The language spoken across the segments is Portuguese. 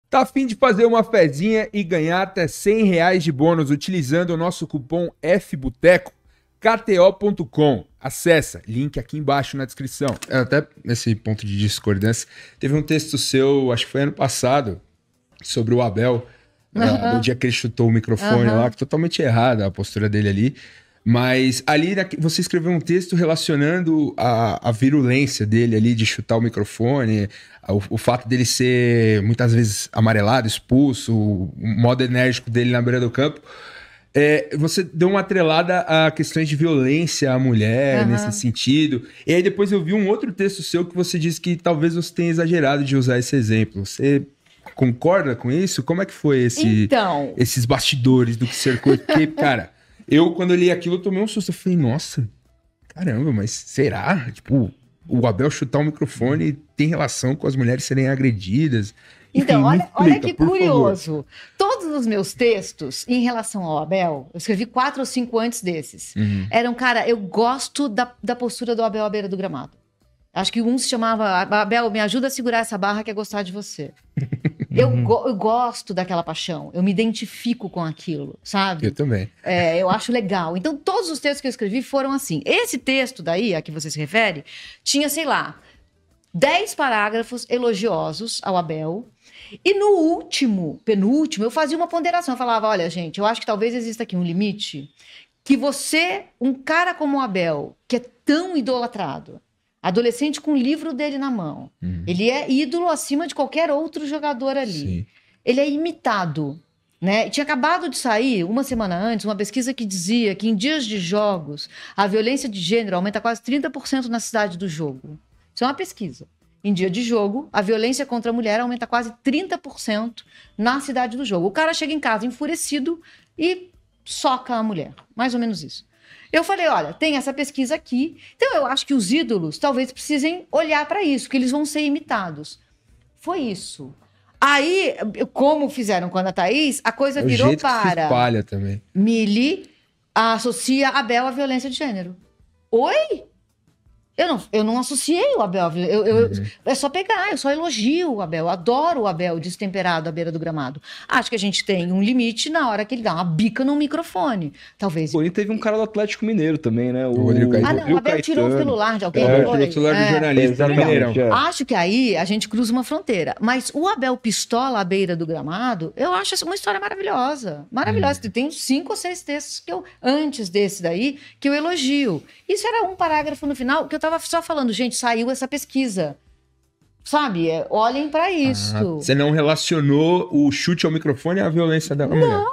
Tá a fim de fazer uma fezinha e ganhar até R$ 100 de bônus utilizando o nosso cupom FBOTECO? KTO.com. Acessa, link aqui embaixo na descrição. Até nesse ponto de discordância, teve um texto seu, acho que foi ano passado, sobre o Abel, no dia que ele chutou o microfone lá, que totalmente errada a postura dele ali. Mas ali você escreveu um texto relacionando a virulência dele ali de chutar o microfone, o fato dele ser muitas vezes amarelado, expulso, o modo enérgico dele na beira do campo. Você deu uma atrelada a questões de violência à mulher nesse sentido. E aí depois eu vi um outro texto seu que você disse que talvez você tenha exagerado de usar esse exemplo. Você concorda com isso? Como é que foi esses bastidores do que cercou? Porque, cara, eu quando eu li aquilo eu tomei um susto. Eu falei, nossa, caramba, mas será? Tipo, o Abel chutar o microfone tem relação com as mulheres serem agredidas? Então, olha que curioso. Todos os meus textos em relação ao Abel, eu escrevi 4 ou 5 antes desses, eram, cara, eu gosto da postura do Abel à beira do gramado. Acho que um se chamava, Abel, me ajuda a segurar essa barra que é gostar de você. Eu gosto daquela paixão, eu me identifico com aquilo, sabe? Eu também. Eu acho legal. Então, todos os textos que eu escrevi foram assim. Esse texto daí, a que você se refere, tinha, sei lá, 10 parágrafos elogiosos ao Abel. E no último, penúltimo, eu fazia uma ponderação. Eu falava, olha, gente, eu acho que talvez exista aqui um limite que você, um cara como o Abel, que é tão idolatrado, adolescente com o livro dele na mão, ele é ídolo acima de qualquer outro jogador ali. Sim. Ele é imitado, né? E tinha acabado de sair, uma semana antes, uma pesquisa que dizia que em dias de jogos, a violência de gênero aumenta quase 30% na cidade do jogo. Isso é uma pesquisa. Em dia de jogo, a violência contra a mulher aumenta quase 30% na cidade do jogo. O cara chega em casa enfurecido e soca a mulher. Mais ou menos isso. Eu falei, olha, tem essa pesquisa aqui. Então, eu acho que os ídolos talvez precisem olhar para isso, que eles vão ser imitados. Foi isso. Aí, como fizeram com a Ana Thaís, a coisa virou jeito que se espalha também. Mili associa Abel à violência de gênero. Oi? Eu não associei o Abel. É só pegar, eu só elogio o Abel. Eu adoro o Abel destemperado à beira do gramado. Acho que a gente tem um limite na hora que ele dá uma bica no microfone. Talvez. Pô, e teve um cara do Atlético Mineiro também, né? O Rodrigo Caetano. Não, o Abel tirou o celular de alguém. Tirou o celular do jornalista no Mineirão. Acho que aí a gente cruza uma fronteira. Mas o Abel pistola à beira do gramado, eu acho essa uma história maravilhosa. Maravilhosa. Tem 5 ou 6 textos que antes desse daí, que eu elogio. Isso era um parágrafo no final, que eu tava só falando, gente, saiu essa pesquisa. Sabe? Olhem para isso. Você não relacionou o chute ao microfone à violência da mulher?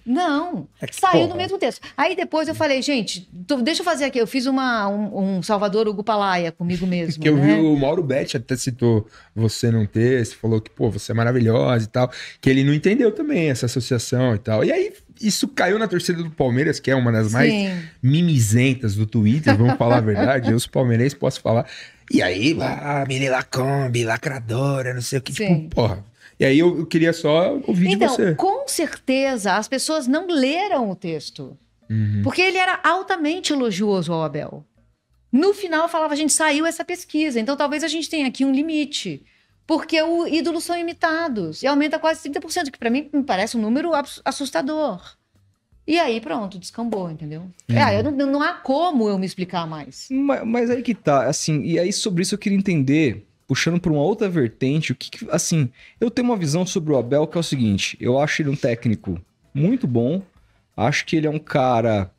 Não. Saiu no mesmo texto. Aí depois eu falei, gente, deixa eu fazer aqui. Eu fiz um Salvador Hugo Palaia comigo mesmo. Que eu vi o Mauro Betti até citou você num texto, falou que, pô, você é maravilhosa e tal. Que ele não entendeu também essa associação e tal. E aí, isso caiu na torcida do Palmeiras, que é uma das mais mimizentas do Twitter, vamos falar a verdade. Eu, os palmeirenses, posso falar. E aí, Mili Lacombe, lacradora, não sei o que, tipo, porra. E aí eu queria só ouvir de você. Então, com certeza, as pessoas não leram o texto. Porque ele era altamente elogioso ao Abel. No final, eu falava, a gente saiu essa pesquisa. Então, talvez a gente tenha aqui um limite. Porque os ídolos são imitados. E aumenta quase 30%, que para mim me parece um número assustador. E aí, pronto, descambou, entendeu? Não há como eu me explicar mais. Mas aí que tá, assim, e aí sobre isso eu queria entender, puxando para uma outra vertente, assim, eu tenho uma visão sobre o Abel que é o seguinte, eu acho ele um técnico muito bom, acho que ele é um cara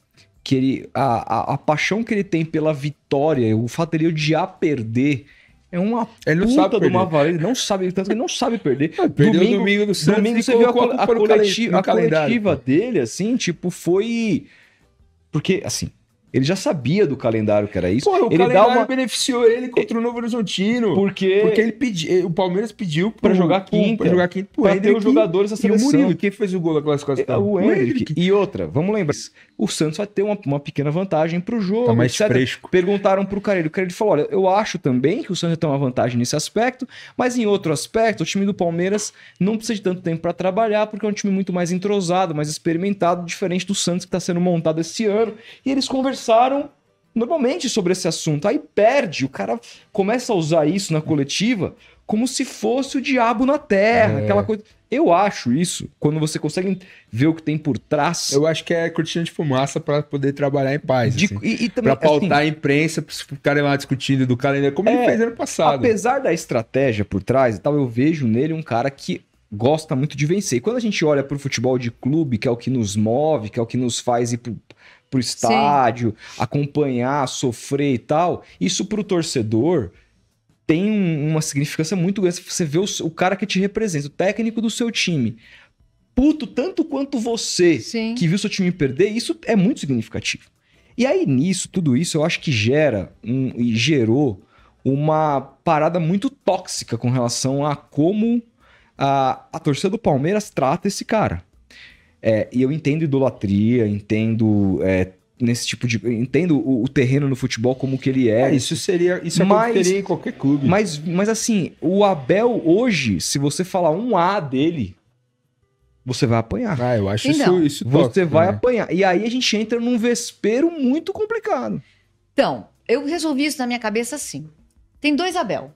que a paixão que ele tem pela vitória, o fato dele odiar perder, é uma puta de uma valência. Ele não sabe, tanto que ele não sabe perder. Perdeu o domingo do Santos. Domingo você viu a coletiva dele, assim, tipo, foi... Porque, assim, ele já sabia do calendário que era isso. Pô, o calendário beneficiou ele contra o Novo Horizontino. Porque ele o Palmeiras pediu pra jogar quinta. Pra ter os jogadores da seleção. E o Murilo, quem fez o gol da classificação? O Hendrick. E outra, vamos lembrar, o Santos vai ter uma pequena vantagem pro jogo. Tá mais fresco. Perguntaram pro Carelli. O Carelli falou, olha, eu acho também que o Santos vai ter uma vantagem nesse aspecto, mas em outro aspecto, o time do Palmeiras não precisa de tanto tempo para trabalhar, porque é um time muito mais entrosado, mais experimentado, diferente do Santos que está sendo montado esse ano. E eles conversaram normalmente sobre esse assunto. Aí perde, o cara começa a usar isso na coletiva como se fosse o diabo na terra, É. aquela coisa. Eu acho isso, quando você consegue ver o que tem por trás. Eu acho que é cortina de fumaça pra poder trabalhar em paz. de- assim. e também, Pra pautar assim, a imprensa, pra ficarem lá discutindo do calendário, como ele fez ano passado. apesar da estratégia por trás e tal, eu vejo nele um cara que gosta muito de vencer. E quando a gente olha pro futebol de clube, que é o que nos move, que é o que nos faz ir pro estádio, acompanhar, sofrer e tal, isso pro torcedor tem uma significância muito grande. Você vê o cara que te representa, o técnico do seu time, puto tanto quanto você, Sim. que viu seu time perder, isso é muito significativo. E aí nisso, tudo isso, eu acho que e gerou uma parada muito tóxica com relação a como a torcida do Palmeiras trata esse cara. E eu entendo idolatria, entendo nesse tipo de... Entendo o terreno no futebol como que ele é. Isso Mas- aconteceria em qualquer clube. Mas assim, o Abel hoje, se você falar um A dele, você vai apanhar. Ah, eu acho Então, isso Você tóxico, vai né? apanhar. E aí a gente entra num vespeiro muito complicado. Então, eu resolvi isso na minha cabeça assim. Tem 2 Abel.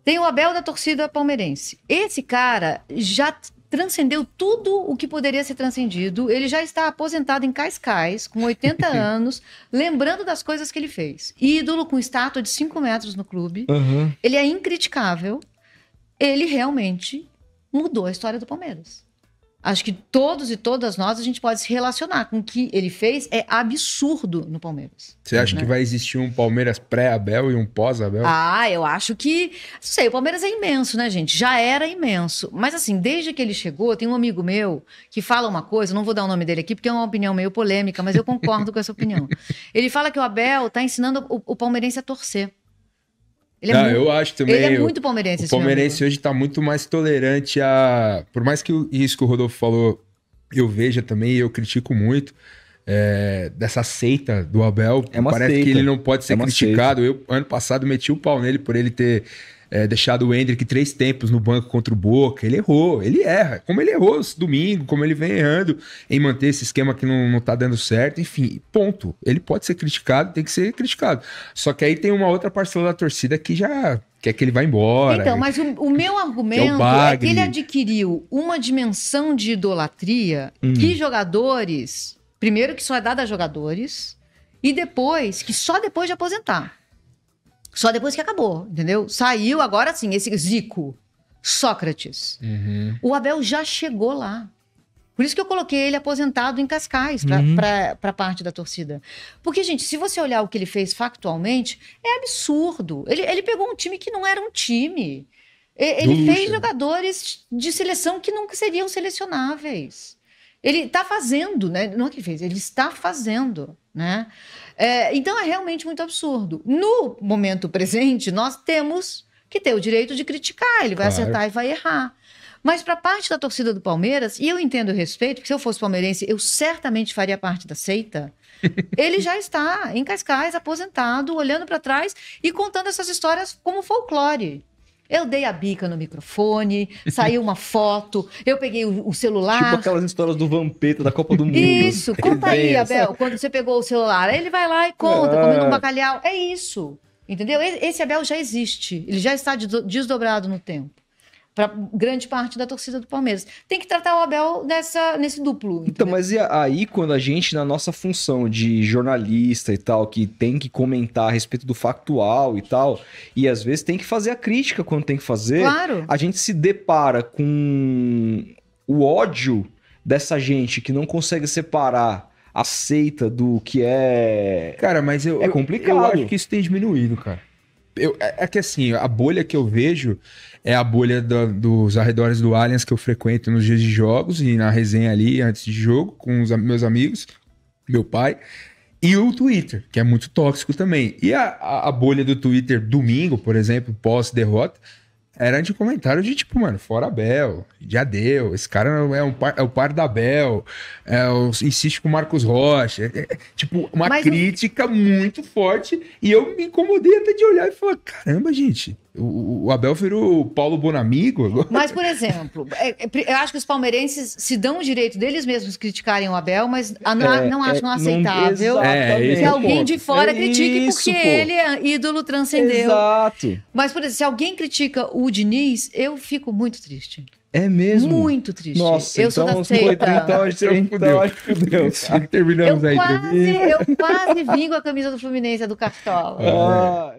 Tem o Abel da torcida palmeirense. Esse cara já transcendeu tudo o que poderia ser transcendido. Ele já está aposentado em Cascais, com 80 anos, lembrando das coisas que ele fez. Ídolo com estátua de 5 metros no clube. Ele é incriticável. Ele realmente mudou a história do Palmeiras. Acho que todos e todas nós, a gente pode se relacionar com o que ele fez. É absurdo no Palmeiras. Você acha né? que vai existir um Palmeiras pré-Abel e um pós-Abel? Ah, eu acho que... Não sei, o Palmeiras é imenso, né, gente? Já era imenso. Mas assim, desde que ele chegou, tem um amigo meu que fala uma coisa, não vou dar o nome dele aqui, porque é uma opinião meio polêmica, mas eu concordo com essa opinião. Ele fala que o Abel tá ensinando o palmeirense a torcer. Ele é, Eu acho também. ele é muito palmeirense, O esse meu palmeirense amigo. hoje tá muito mais tolerante a... Por mais que isso que o Rodolfo falou, eu veja também, e eu critico muito, dessa seita do Abel. É uma Parece seita. que ele não pode ser É uma criticado. Eu, ano passado, meti o pau nele por ele ter deixado o Endrick 3 tempos no banco contra o Boca. Ele errou, ele erra. Como ele errou esse domingo, como ele vem errando em manter esse esquema que não tá dando certo. Enfim, ponto. Ele pode ser criticado, tem que ser criticado. Só que aí tem uma outra parcela da torcida que já quer que ele vá embora. Então, mas o meu argumento é Bagre. que ele adquiriu uma dimensão de idolatria que jogadores... Primeiro, que só é dada a jogadores, e depois, que só depois de aposentar. Só depois que acabou, entendeu? Saiu agora sim, esse Zico, Sócrates. Uhum. O Abel já chegou lá. Por isso que eu coloquei ele aposentado em Cascais, para parte da torcida. Porque, gente, se você olhar o que ele fez factualmente, é absurdo. Ele pegou um time que não era um time. Ele Do fez luxo. jogadores de seleção que nunca seriam selecionáveis. Ele está fazendo, né? Não é que fez, ele está fazendo, né? Então é realmente muito absurdo. No momento presente, nós temos que ter o direito de criticar. Ele vai Claro. acertar e vai errar. Mas para parte da torcida do Palmeiras, e eu entendo o respeito, porque se eu fosse palmeirense, eu certamente faria parte da seita. Ele já está em Cascais, aposentado, olhando para trás e contando essas histórias como folclore. Eu dei a bica no microfone, saiu uma foto, eu peguei o celular. Tipo aquelas histórias do Vampeta da Copa do Mundo. Isso, conta aí, Bem, Abel, quando você pegou o celular. Aí ele vai lá e conta, comendo um bacalhau. É isso, entendeu? Esse Abel já existe, ele já está desdobrado no tempo. Para grande parte da torcida do Palmeiras. Tem que tratar o Abel nesse duplo. Então, entendeu? mas e aí quando a gente, na nossa função de jornalista e tal, que tem que comentar a respeito do factual e tal, e às vezes tem que fazer a crítica quando tem que fazer, Claro. a gente se depara com o ódio dessa gente que não consegue separar a seita do que é... Cara, mas É complicado. eu acho que isso tem diminuído, cara. É que assim, a bolha que eu vejo é a bolha dos arredores do Allianz que eu frequento nos dias de jogos e na resenha ali antes de jogo com os meus amigos, meu pai, e o Twitter, que é muito tóxico também. E a bolha do Twitter domingo, por exemplo, pós-derrota, era de comentário de tipo, mano, fora Abel, já deu, esse cara é o par da Abel, insiste com o Marcos Rocha, tipo, uma Mas crítica muito forte, e eu me incomodei até de olhar e falar, caramba, gente, O Abel virou o Paulo Bonamigo agora. Mas, por exemplo, eu acho que os palmeirenses se dão o direito deles mesmos criticarem o Abel, mas não acham aceitável exatamente. que alguém de fora É critique isso, porque pô. ele é ídolo, transcendeu. Exato. Mas, por exemplo, se alguém critica o Diniz, eu fico muito triste. É mesmo? Muito triste. Nossa, eu sou da então seita. acho que fudeu. Terminamos Eu aí. quase vim com a camisa do Fluminense, a do Cartola. Ah,